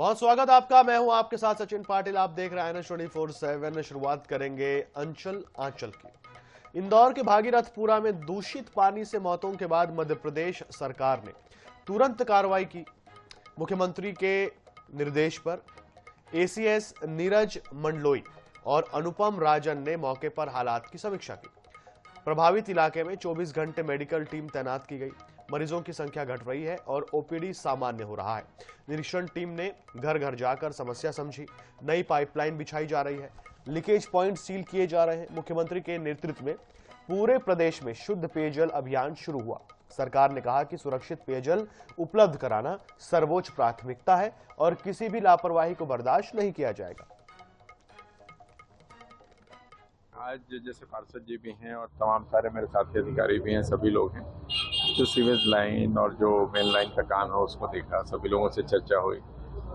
बहुत स्वागत आपका। मैं हूं आपके साथ सचिन पाटिल। आप देख रहे हैं एनएच 24/7। शुरुआत करेंगे अंचल आंचल की। इंदौर के भागीरथपुरा में दूषित पानी से मौतों के बाद मध्य प्रदेश सरकार ने तुरंत कार्रवाई की। मुख्यमंत्री के निर्देश पर एसीएस नीरज मंडलोई और अनुपम राजन ने मौके पर हालात की समीक्षा की। प्रभावित इलाके में 24 घंटे मेडिकल टीम तैनात की गई। मरीजों की संख्या घट रही है और ओपीडी सामान्य हो रहा है। निरीक्षण टीम ने घर घर जाकर समस्या समझी। नई पाइपलाइन बिछाई जा रही है। लीकेज पॉइंट सील किए जा रहे हैं। मुख्यमंत्री के नेतृत्व में पूरे प्रदेश में शुद्ध पेयजल अभियान शुरू हुआ। सरकार ने कहा कि सुरक्षित पेयजल उपलब्ध कराना सर्वोच्च प्राथमिकता है और किसी भी लापरवाही को बर्दाश्त नहीं किया जाएगा। आज जैसे पार्षद जी भी हैं और तमाम सारे मेरे साथी अधिकारी भी हैं, सभी लोग हैं, जो सीवेज लाइन और जो मेन लाइन का काम है उसको देखा। सभी लोगों से चर्चा हुई।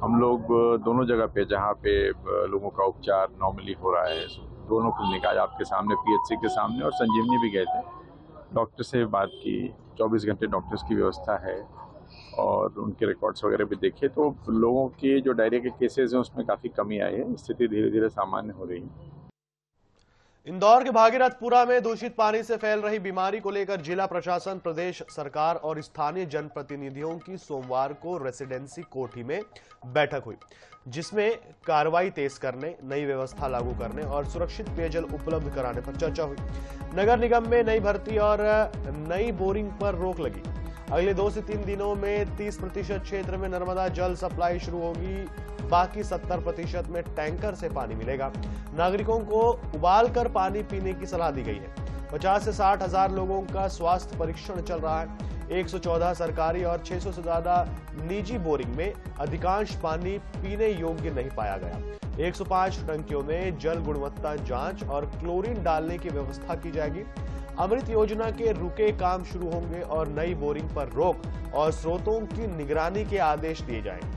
हम लोग दोनों जगह पे जहाँ पे लोगों का उपचार नॉर्मली हो रहा है, दोनों क्लिनिक आज आपके सामने पीएचसी के सामने और संजीवनी भी गए थे। डॉक्टर से बात की, 24 घंटे डॉक्टर्स की व्यवस्था है और उनके रिकॉर्ड्स वगैरह भी देखे तो लोगों के जो डायरिया के केसेज हैं उसमें काफ़ी कमी आई है। स्थिति धीरे धीरे सामान्य हो रही है। इंदौर के भागीरथपुरा में दूषित पानी से फैल रही बीमारी को लेकर जिला प्रशासन, प्रदेश सरकार और स्थानीय जनप्रतिनिधियों की सोमवार को रेसिडेंसी कोठी में बैठक हुई, जिसमें कार्रवाई तेज करने, नई व्यवस्था लागू करने और सुरक्षित पेयजल उपलब्ध कराने पर चर्चा हुई। नगर निगम में नई भर्ती और नई बोरिंग पर रोक लगी। अगले 2 से 3 दिनों में 30% क्षेत्र में नर्मदा जल सप्लाई शुरू होगी। बाकी 70% में टैंकर से पानी मिलेगा। नागरिकों को उबाल कर पानी पीने की सलाह दी गई है। 50 से 60 हजार लोगों का स्वास्थ्य परीक्षण चल रहा है। 114 सरकारी और 600 से ज्यादा निजी बोरिंग में अधिकांश पानी पीने योग्य नहीं पाया गया। 105 टंकियों में जल गुणवत्ता जांच और क्लोरीन डालने की व्यवस्था की जाएगी। अमृत योजना के रुके काम शुरू होंगे और नई बोरिंग पर रोक और स्रोतों की निगरानी के आदेश दिए जाएंगे।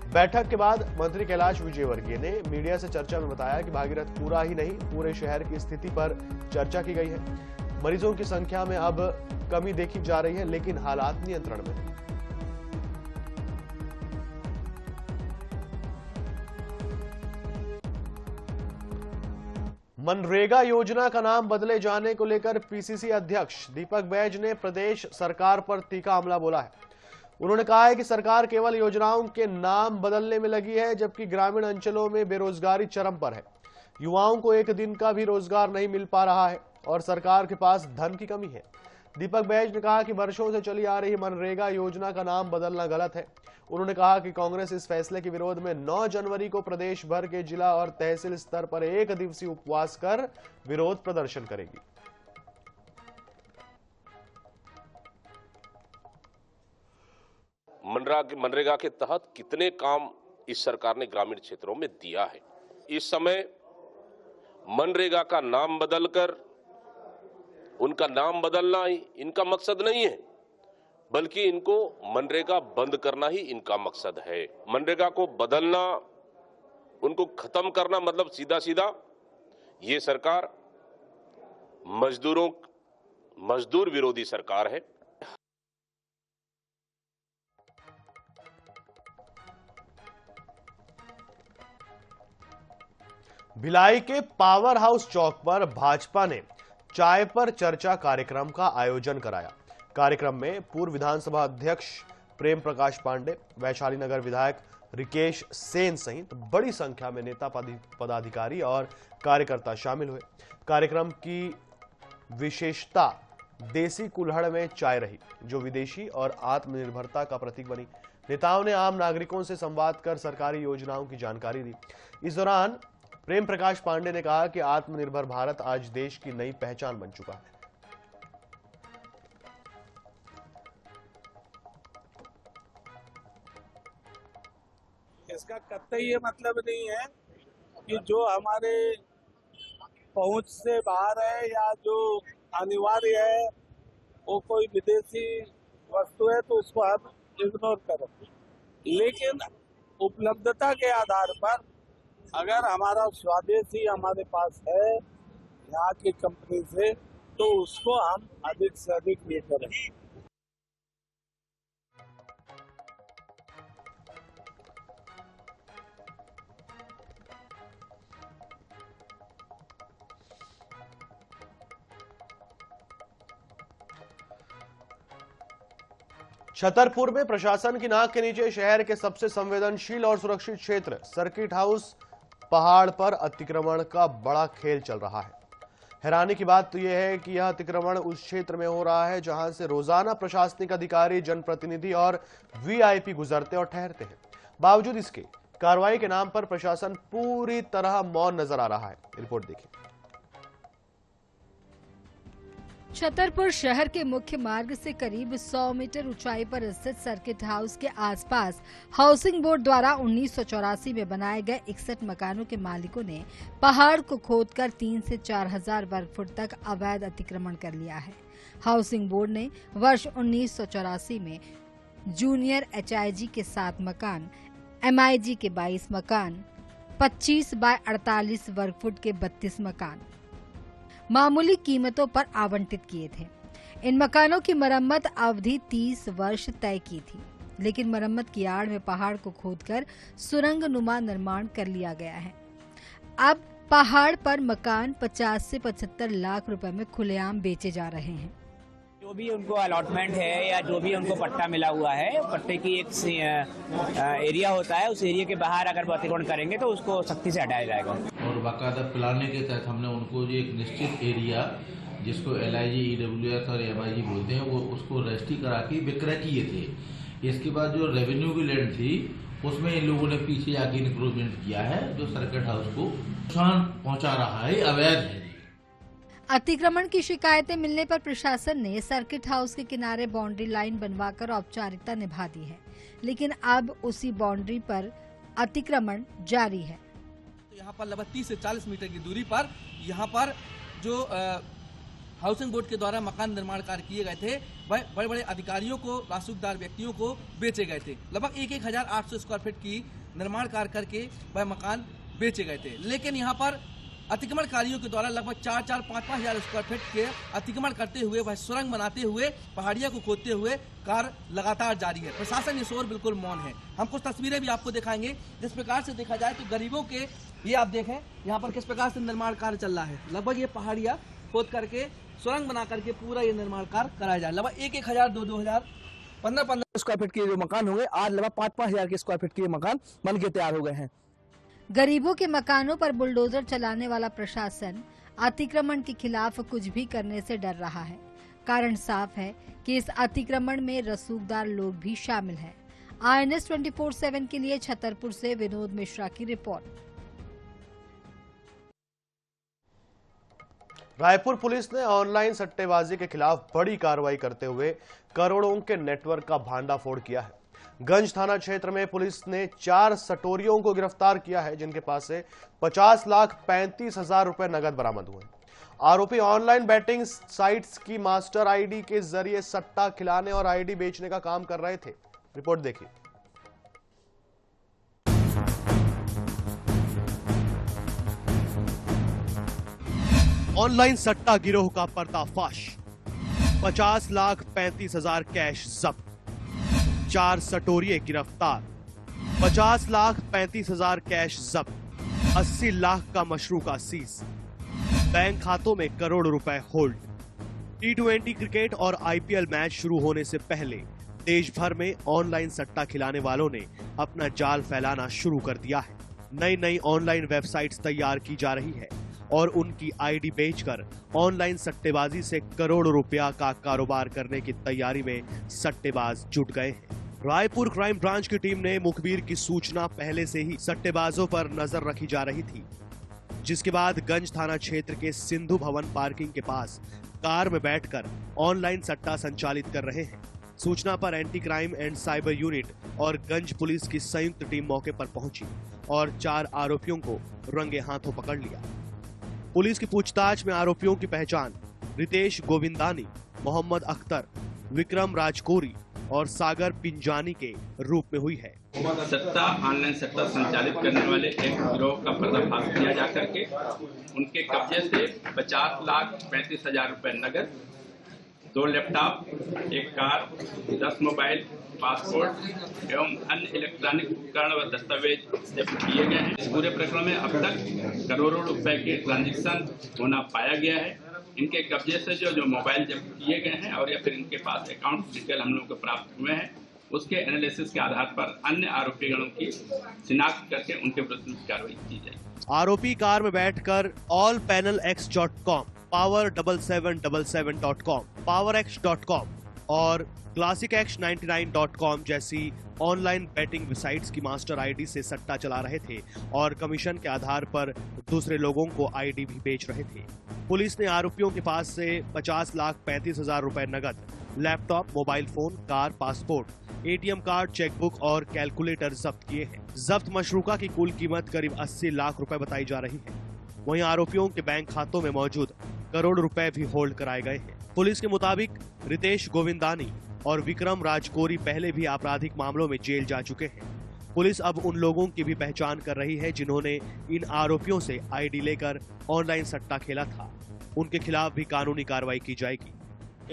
बैठक के बाद मंत्री कैलाश विजयवर्गीय ने मीडिया से चर्चा में बताया कि भागीरथपुरा ही नहीं, पूरे शहर की स्थिति पर चर्चा की गई है। मरीजों की संख्या में अब कमी देखी जा रही है, लेकिन हालात नियंत्रण में है। मनरेगा योजना का नाम बदले जाने को लेकर पीसीसी अध्यक्ष दीपक बैज ने प्रदेश सरकार पर तीखा हमला बोला है। उन्होंने कहा है कि सरकार केवल योजनाओं के नाम बदलने में लगी है, जबकि ग्रामीण अंचलों में बेरोजगारी चरम पर है। युवाओं को एक दिन का भी रोजगार नहीं मिल पा रहा है और सरकार के पास धन की कमी है। दीपक बैज ने कहा कि वर्षों से चली आ रही मनरेगा योजना का नाम बदलना गलत है। उन्होंने कहा कि कांग्रेस इस फैसले के विरोध में 9 जनवरी को प्रदेश भर के जिला और तहसील स्तर पर 1 दिवसीय उपवास कर विरोध प्रदर्शन करेगी। मनरेगा के तहत कितने काम इस सरकार ने ग्रामीण क्षेत्रों में दिया है। इस समय मनरेगा का नाम बदलकर उनका नाम बदलना ही इनका मकसद नहीं है, बल्कि इनको मनरेगा बंद करना ही इनका मकसद है। मनरेगा को बदलना, उनको खत्म करना मतलब सीधा सीधा ये सरकार मजदूर विरोधी सरकार है। भिलाई के पावर हाउस चौक पर भाजपा ने चाय पर चर्चा कार्यक्रम का आयोजन कराया। कार्यक्रम में पूर्व विधानसभा अध्यक्ष प्रेम प्रकाश पांडे, वैशाली नगर विधायक रिकेश सेन सहित बड़ी संख्या में नेता, पदाधिकारी और कार्यकर्ता शामिल हुए। कार्यक्रम की विशेषता देसी कुल्हड़ में चाय रही, जो विदेशी और आत्मनिर्भरता का प्रतीक बनी। नेताओं ने आम नागरिकों से संवाद कर सरकारी योजनाओं की जानकारी दी। इस दौरान प्रेम प्रकाश पांडे ने कहा कि आत्मनिर्भर भारत आज देश की नई पहचान बन चुका है। इसका कतई ये मतलब नहीं है कि जो हमारे पहुंच से बाहर है या जो अनिवार्य है वो कोई विदेशी वस्तु है तो उसको हम इग्नोर करें। लेकिन उपलब्धता के आधार पर अगर हमारा स्वदेशी हमारे पास है यहाँ की कंपनी से, तो उसको हम अधिक से अधिक ये करें। छतरपुर में प्रशासन की नाक के नीचे शहर के सबसे संवेदनशील और सुरक्षित क्षेत्र सर्किट हाउस पहाड़ पर अतिक्रमण का बड़ा खेल चल रहा है। हैरानी की बात तो यह है कि यह अतिक्रमण उस क्षेत्र में हो रहा है जहां से रोजाना प्रशासनिक अधिकारी, जनप्रतिनिधि और वीआईपी गुजरते और ठहरते हैं। बावजूद इसके कार्रवाई के नाम पर प्रशासन पूरी तरह मौन नजर आ रहा है। रिपोर्ट देखिए। छतरपुर शहर के मुख्य मार्ग से करीब 100 मीटर ऊंचाई पर स्थित सर्किट हाउस के आसपास हाउसिंग बोर्ड द्वारा 1984 में बनाए गए 61 मकानों के मालिकों ने पहाड़ को खोदकर 3 से 4 हजार वर्ग फुट तक अवैध अतिक्रमण कर लिया है। हाउसिंग बोर्ड ने वर्ष 1984 में जूनियर एचआईजी के 7 मकान, एमआईजी के 22 मकान, 25 बाय 48 वर्ग फुट के 32 मकान मामूली कीमतों पर आवंटित किए थे। इन मकानों की मरम्मत अवधि 30 वर्ष तय की थी, लेकिन मरम्मत की आड़ में पहाड़ को खोदकर सुरंग नुमा निर्माण कर लिया गया है। अब पहाड़ पर मकान 50 से 75 लाख रुपए में खुलेआम बेचे जा रहे हैं। जो भी उनको अलॉटमेंट है या जो भी उनको पट्टा मिला हुआ है, पट्टे की एक एरिया होता है, उस एरिया के बाहर अगर वो अतिक्रमण करेंगे तो उसको सख्ती से हटाया जाएगा। और बाकायदा प्लानिंग के तहत हमने उनको जो एक निश्चित एरिया जिसको LIG, EWS और MIG बोलते हैं वो उसको रजिस्ट्री करा के विक्रय किए थे। इसके बाद जो रेवेन्यू की लैंड थी उसमें इन लोगों ने पीछे जाके इंक्रोचमेंट किया है जो सर्किट हाउस को नुकसान पहुंचा रहा है, अवैध है। अतिक्रमण की शिकायतें मिलने पर प्रशासन ने सर्किट हाउस के किनारे बाउंड्री लाइन बनवाकर औपचारिकता निभा दी है, लेकिन अब उसी बाउंड्री पर अतिक्रमण जारी है। यहाँ पर लगभग 30 से 40 मीटर की दूरी पर यहाँ पर जो हाउसिंग बोर्ड के द्वारा मकान निर्माण कार्य किए गए थे वह बड़े बड़े अधिकारियों को, रासुकदार व्यक्तियों को बेचे गए थे। लगभग 1,800 स्क्वायर फीट की निर्माण कार्य करके वह मकान बेचे गए थे। लेकिन यहाँ पर अतिक्रमणकारियों के द्वारा लगभग 4-5 हजार स्क्वायर फीट के अतिक्रमण करते हुए वह सुरंग बनाते हुए पहाड़िया को खोदते हुए कार्य लगातार जारी है। प्रशासन इस ओर बिल्कुल मौन है। हम कुछ तस्वीरें भी आपको दिखाएंगे। जिस प्रकार से देखा जाए तो गरीबों के ये आप देखें यहाँ पर किस प्रकार से निर्माण कार्य चल रहा है। लगभग ये पहाड़िया खोद करके सुरंग बना करके पूरा ये निर्माण कार्य कराया जाए। लगभग 1,000, 2,000, 15 स्क्वायर फीट के जो मकान हो गए, आज लगभग 5-5 हजार के स्क्वायर फीट के मकान बन के तैयार हो गए हैं। गरीबों के मकानों पर बुलडोजर चलाने वाला प्रशासन अतिक्रमण के खिलाफ कुछ भी करने से डर रहा है। कारण साफ है कि इस अतिक्रमण में रसूखदार लोग भी शामिल हैं। INS 24/7 के लिए छतरपुर से विनोद मिश्रा की रिपोर्ट। रायपुर पुलिस ने ऑनलाइन सट्टेबाजी के खिलाफ बड़ी कार्रवाई करते हुए करोड़ों के नेटवर्क का भांडाफोड़ किया है। गंज थाना क्षेत्र में पुलिस ने 4 सटोरियों को गिरफ्तार किया है, जिनके पास से 50,35,000 रुपए नगद बरामद हुए। आरोपी ऑनलाइन बैटिंग साइट्स की मास्टर आईडी के जरिए सट्टा खिलाने और आईडी बेचने का काम कर रहे थे। रिपोर्ट देखिए। ऑनलाइन सट्टा गिरोह का पर्दाफाश, 50,35,000 कैश जब्त, 4 सटोरिये गिरफ्तार, 50,35,000 कैश जब्त, 80 लाख का मशरूका सीज, बैंक खातों में करोड़ रुपए होल्ड। T20 क्रिकेट और IPL मैच शुरू होने से पहले देश भर में ऑनलाइन सट्टा खिलाने वालों ने अपना जाल फैलाना शुरू कर दिया है। नई नई ऑनलाइन वेबसाइट्स तैयार की जा रही है और उनकी आईडी बेचकर ऑनलाइन सट्टेबाजी से करोड़ों रुपया का कारोबार करने की तैयारी में सट्टेबाज जुट गए हैं। रायपुर क्राइम ब्रांच की टीम ने मुखबिर की सूचना पहले से ही सट्टेबाजों पर नजर रखी जा रही थी, जिसके बाद गंज थाना क्षेत्र के सिंधु भवन पार्किंग के पास कार में बैठकर ऑनलाइन सट्टा संचालित कर रहे हैं। सूचना पर anti crime and cyber unit और गंज पुलिस की संयुक्त टीम मौके पर पहुंची और 4 आरोपियों को रंगे हाथों पकड़ लिया। पुलिस की पूछताछ में आरोपियों की पहचान रितेश गोविंदानी, मोहम्मद अख्तर, विक्रम राजकोरी और सागर पिंजानी के रूप में हुई है। सट्टा ऑनलाइन सट्टा संचालित करने वाले एक गिरोह का पर्दाफाश किया जा करके उनके कब्जे से 50,35,000 रुपए नगद, 2 लैपटॉप, 1 कार, 10 मोबाइल, पासपोर्ट एवं अन्य इलेक्ट्रॉनिक उपकरण व दस्तावेज जब्त किए गए हैं। इस पूरे प्रकरण में अब तक करोड़ों रुपए के ट्रांजैक्शन होना पाया गया है। इनके कब्जे से जो मोबाइल जब्त किए गए हैं और या फिर इनके पास अकाउंट डिटेल हम लोगों को प्राप्त हुए हैं, उसके एनालिसिस के आधार पर अन्य आरोपीगणों की शिनाख्त करके उनके विरुद्ध कार्रवाई की जाएगी। आरोपी कार में बैठकर allpanelx.com, power7777.com, powerx.com और classicx99.com जैसी ऑनलाइन बेटिंग वेबसाइट्स की मास्टर आईडी से सट्टा चला रहे थे और कमीशन के आधार पर दूसरे लोगों को आईडी भी बेच रहे थे। पुलिस ने आरोपियों के पास से 50,35,000 रुपए नगद, laptop, mobile phone, car, passport, ATM card, chequebook और कैलकुलेटर जब्त किए हैं। जब्त मशरूका की कुल कीमत करीब 80 लाख रुपए बताई जा रही है। वहीं आरोपियों के बैंक खातों में मौजूद करोड़ रुपए भी होल्ड कराए गए हैं। पुलिस के मुताबिक रितेश गोविंदानी और विक्रम राजकोरी पहले भी आपराधिक मामलों में जेल जा चुके हैं। पुलिस अब उन लोगों की भी पहचान कर रही है जिन्होंने इन आरोपियों से आईडी लेकर ऑनलाइन सट्टा खेला था। उनके खिलाफ भी कानूनी कार्रवाई की जाएगी।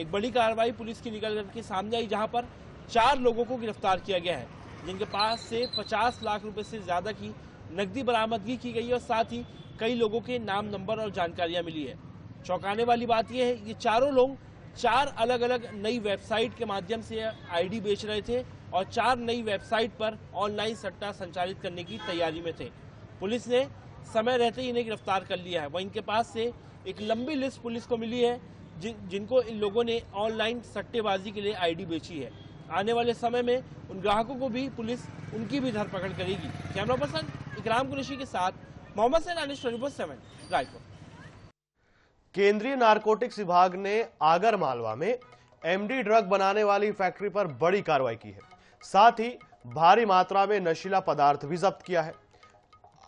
एक बड़ी कार्रवाई पुलिस की निकल कर के सामने आई, जहां पर 4 लोगों को गिरफ्तार किया गया है, जिनके पास से 50 लाख रुपए से ज्यादा की नकदी बरामदगी की गई है और साथ ही कई लोगों के नाम, नंबर और जानकारियां मिली है। चौंकाने वाली बात यह है, ये चारों लोग 4 अलग अलग नई वेबसाइट के माध्यम से आईडी बेच रहे थे और 4 नई वेबसाइट पर ऑनलाइन सट्टा संचालित करने की तैयारी में थे। पुलिस ने समय रहते ही इन्हें गिरफ्तार कर लिया है। वहीं इनके पास से एक लंबी लिस्ट पुलिस को मिली है जिनको इन लोगों ने ऑनलाइन सट्टेबाजी के लिए आईडी बेची है। आने वाले समय में उन ग्राहकों को भी पुलिस उनकी भी धरपकड़ करेगी। कैमरा पर्सन इकराम कुरैशी के साथ मोहम्मद सैनानी, 24/7 रायपुर। केंद्रीय नारकोटिक्स विभाग ने आगर मालवा में एमडी ड्रग बनाने वाली फैक्ट्री पर बड़ी कार्रवाई की है। साथ ही भारी मात्रा में नशीला पदार्थ भी जब्त किया है।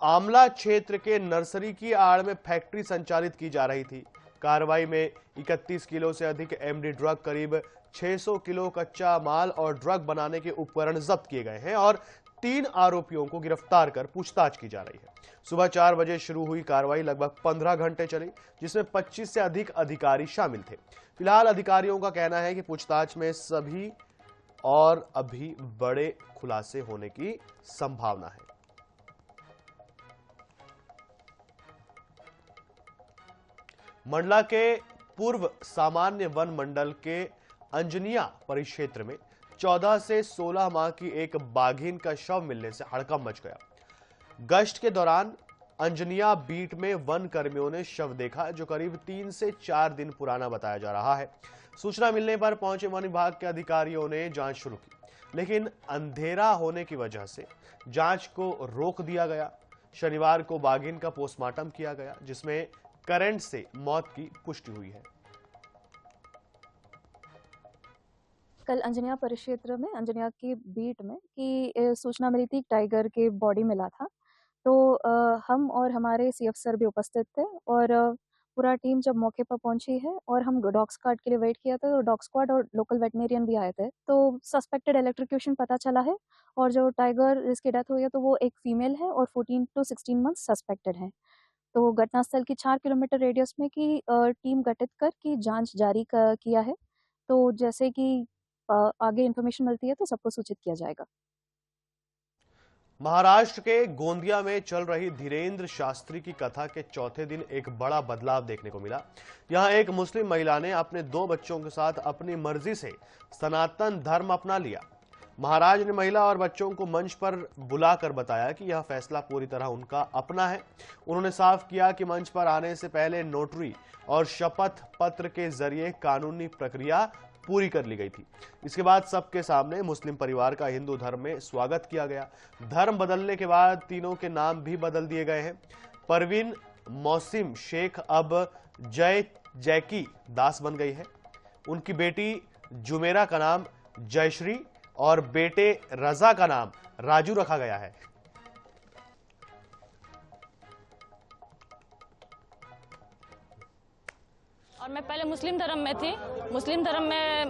आमला क्षेत्र के नर्सरी की आड़ में फैक्ट्री संचालित की जा रही थी। कार्रवाई में 31 किलो से अधिक एमडी ड्रग, करीब 600 किलो कच्चा माल और ड्रग बनाने के उपकरण जब्त किए गए हैं और 3 आरोपियों को गिरफ्तार कर पूछताछ की जा रही है। सुबह 4 बजे शुरू हुई कार्रवाई लगभग 15 घंटे चली, जिसमें 25 से अधिक अधिकारी शामिल थे। फिलहाल अधिकारियों का कहना है कि पूछताछ में सभी और अभी बड़े खुलासे होने की संभावना है। मंडला के पूर्व सामान्य वन मंडल के अंजनिया परिक्षेत्र में 14 से 16 माह की एक बाघिन का शव मिलने से हड़कंप मच गया। गश्त के दौरान अंजनिया बीट में वन कर्मियों ने शव देखा, जो करीब 3 से 4 दिन पुराना बताया जा रहा है। सूचना मिलने पर पहुंचे वन विभाग के अधिकारियों ने जांच शुरू की, लेकिन अंधेरा होने की वजह से जांच को रोक दिया गया। शनिवार को बाघिन का पोस्टमार्टम किया गया, जिसमें करंट से मौत की पुष्टि हुई है। कल अंजनिया परिक्षेत्र में, अंजनिया की बीट में कि सूचना मिली थी टाइगर के बॉडी मिला था, तो हम और हमारे सीएफ सर भी उपस्थित थे और पूरा टीम जब मौके पर पहुंची है और हम डॉग स्क्वाड के लिए वेट किया था, तो डॉग स्क्वाड और लोकल वेटनेरियन भी आए थे। तो सस्पेक्टेड इलेक्ट्रोक्यूशन पता चला है और जो टाइगर जिसकी डेथ हुई है तो वो एक फीमेल है और 14 to 16 मंथ सस्पेक्टेड है। तो घटनास्थल की 4 किलोमीटर रेडियस में की टीम गठित कर की जांच जारी किया है। तो जैसे कि आगे इंफॉर्मेशन मिलती है तो सबको सूचित किया जाएगा। महाराष्ट्र के गोंदिया में चल रही धीरेन्द्र शास्त्री की कथा के चौथे दिन एक बड़ा बदलाव देखने को मिला। यहां एक मुस्लिम महिला ने अपने 2 बच्चों के साथ अपनी मर्जी से सनातन धर्म अपना लिया। महाराज ने महिला और बच्चों को मंच पर बुलाकर बताया कि यह फैसला पूरी तरह उनका अपना है। उन्होंने साफ किया कि मंच पर आने से पहले नोटरी और शपथ पत्र के जरिए कानूनी प्रक्रिया पूरी कर ली गई थी। इसके बाद सबके सामने मुस्लिम परिवार का हिंदू धर्म में स्वागत किया गया। धर्म बदलने के बाद तीनों के नाम भी बदल दिए गए हैं। परवीन मौसिम शेख अब जैकी दास बन गई है। उनकी बेटी जुमेरा का नाम जयश्री और बेटे रजा का नाम राजू रखा गया है। और मैं पहले मुस्लिम धर्म में थी। मुस्लिम धर्म में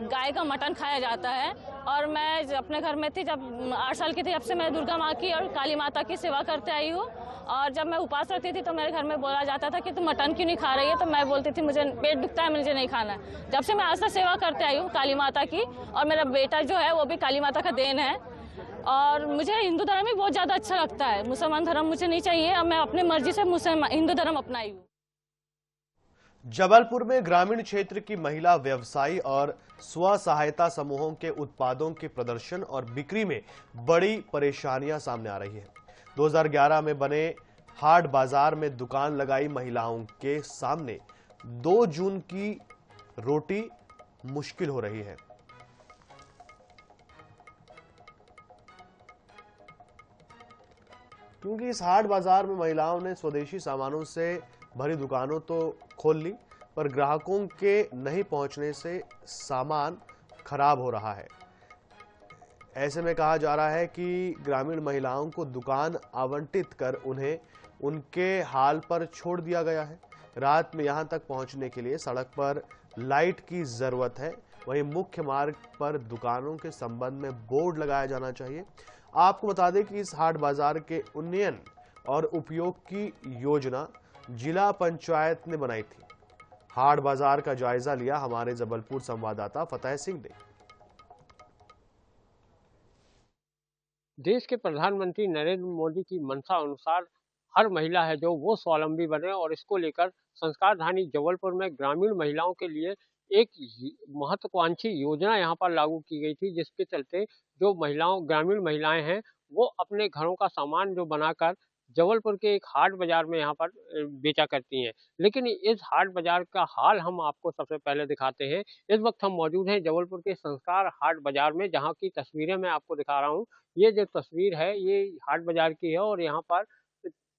गाय का मटन खाया जाता है और मैं अपने घर में थी जब 8 साल की थी, जब से मैं दुर्गा माँ की और काली माता की सेवा करते आई हूँ। और जब मैं उपास रखती थी तो मेरे घर में बोला जाता था कि तुम मटन क्यों नहीं खा रही है, तो मैं बोलती थी मुझे पेट दुखता है, मुझे नहीं खाना है। जब से मैं आज तक सेवा करते आई हूँ काली माता की, और मेरा बेटा जो है वो भी काली माता का देन है। और मुझे हिंदू धर्म ही बहुत ज़्यादा अच्छा लगता है। मुसलमान धर्म मुझे नहीं चाहिए और मैं अपनी मर्जी से हिंदू धर्म अपनाई हूँ। जबलपुर में ग्रामीण क्षेत्र की महिला व्यवसायी और स्व सहायता समूहों के उत्पादों के प्रदर्शन और बिक्री में बड़ी परेशानियां सामने आ रही है। 2011 में बने हाट बाजार में दुकान लगाई महिलाओं के सामने 2 जून की रोटी मुश्किल हो रही है। क्योंकि इस हाट बाजार में महिलाओं ने स्वदेशी सामानों से भरी दुकानों तो खोल ली, पर ग्राहकों के नहीं पहुंचने से सामान खराब हो रहा है। ऐसे में कहा जा रहा है कि ग्रामीण महिलाओं को दुकान आवंटित कर उन्हें उनके हाल पर छोड़ दिया गया है। रात में यहां तक पहुंचने के लिए सड़क पर लाइट की जरूरत है। वहीं मुख्य मार्ग पर दुकानों के संबंध में बोर्ड लगाया जाना चाहिए। आपको बता दें कि इस हाट बाजार के उन्नयन और उपयोग की योजना जिला पंचायत ने बनाई थी। हाट बाजार का जायजा लिया हमारे जबलपुर संवाददाता फतेह सिंह ने। देश के प्रधानमंत्री नरेंद्र मोदी की मंशा अनुसार हर महिला है जो वो स्वावलंबी बने, और इसको लेकर संस्कारधानी जबलपुर में ग्रामीण महिलाओं के लिए एक महत्वाकांक्षी योजना यहाँ पर लागू की गई थी, जिसके चलते जो ग्रामीण महिलाएं हैं वो अपने घरों का सामान जो बनाकर जबलपुर के एक हाट बाजार में यहाँ पर बेचा करती हैं। लेकिन इस हाट बाजार का हाल हम आपको सबसे पहले दिखाते हैं। इस वक्त हम मौजूद हैं जबलपुर के संस्कार हाट बाजार में, जहाँ की तस्वीरें मैं आपको दिखा रहा हूँ। ये जो तस्वीर है ये हाट बाजार की है, और यहाँ पर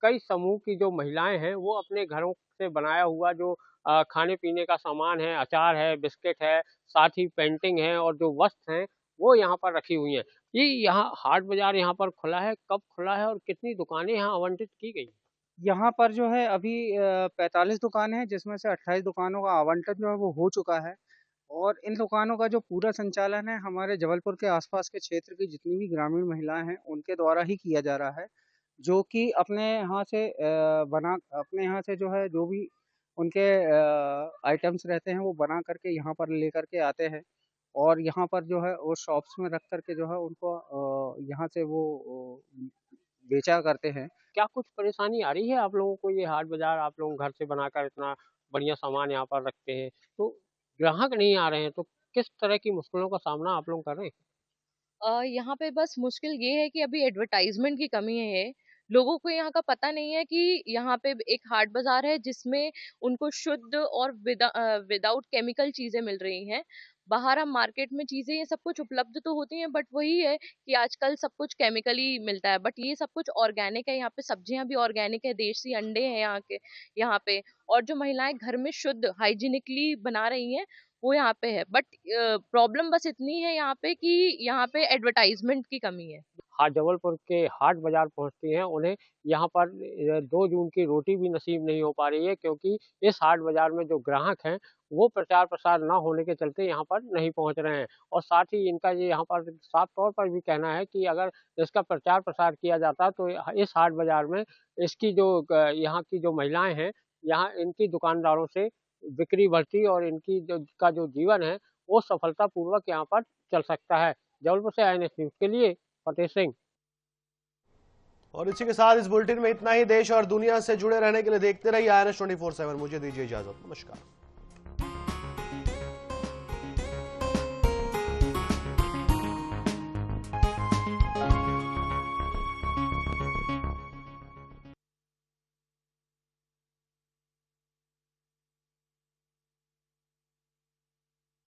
कई समूह की जो महिलाएं हैं वो अपने घरों से बनाया हुआ जो खाने पीने का सामान है, अचार है, बिस्किट है, साथ ही पेंटिंग है और जो वस्त्र हैं वो यहाँ पर रखी हुई हैं। ये यहाँ हाट बाजार यहाँ पर खुला है, कब खुला है और कितनी दुकानें यहाँ आवंटित की गई? यहाँ पर जो है अभी 45 दुकानें हैं, जिसमें से 28 दुकानों का आवंटन जो है वो हो चुका है, और इन दुकानों का जो पूरा संचालन है हमारे जबलपुर के आसपास के क्षेत्र की जितनी भी ग्रामीण महिलाएं हैं उनके द्वारा ही किया जा रहा है, जो कि अपने यहाँ से जो है जो भी उनके आइटम्स रहते हैं वो बना करके यहाँ पर लेकर के आते हैं, और यहाँ पर जो है वो शॉप्स में रख करके जो है उनको यहाँ से वो बेचा करते हैं। क्या कुछ परेशानी आ रही है आप लोगों को? ये हाट बाजार आप लोग घर से बनाकर इतना बढ़िया सामान यहाँ पर रखते हैं, तो ग्राहक नहीं आ रहे हैं, तो किस तरह की मुश्किलों का सामना आप लोग कर रहे हैं? यहाँ पे बस मुश्किल ये है कि अभी एडवर्टाइजमेंट की कमी है। लोगों को यहाँ का पता नहीं है कि यहाँ पे एक हाट बाजार है जिसमें उनको शुद्ध और विदाउट केमिकल चीजें मिल रही हैं। बाहर हम मार्केट में चीजें ये सब कुछ उपलब्ध तो होती हैं, बट वही है कि आजकल सब कुछ केमिकली मिलता है, बट ये सब कुछ ऑर्गेनिक है। यहाँ पे सब्जियां भी ऑर्गेनिक है, देसी अंडे हैं यहाँ पे, और जो महिलाएं घर में शुद्ध हाइजीनिकली बना रही हैं वो यहाँ पे है। बट प्रॉब्लम बस इतनी है यहाँ पे कि यहाँ पे एडवर्टाइजमेंट की कमी है। हाँ, जबलपुर के हाट बाजार पहुंचती हैं उन्हें यहाँ पर 2 जून की रोटी भी नसीब नहीं हो पा रही है, क्योंकि इस हाट बाजार में जो ग्राहक हैं वो प्रचार प्रसार ना होने के चलते यहाँ पर नहीं पहुंच रहे हैं। और साथ ही इनका ये यहाँ पर साफ तौर पर भी कहना है कि अगर इसका प्रचार प्रसार किया जाता तो इस हाट बाजार में इसकी जो यहाँ की जो महिलाएं हैं, यहाँ इनकी दुकानदारों से बिक्री बढ़ती और इनकी जो जीवन है वो सफलतापूर्वक यहाँ पर चल सकता है। जबलपुर से INS न्यूज़ के लिए फतेह सिंह। और इसी के साथ इस बुलेटिन में इतना ही। देश और दुनिया से जुड़े रहने के लिए देखते रहिए INS 24/7। मुझे दीजिए इजाजत। नमस्कार।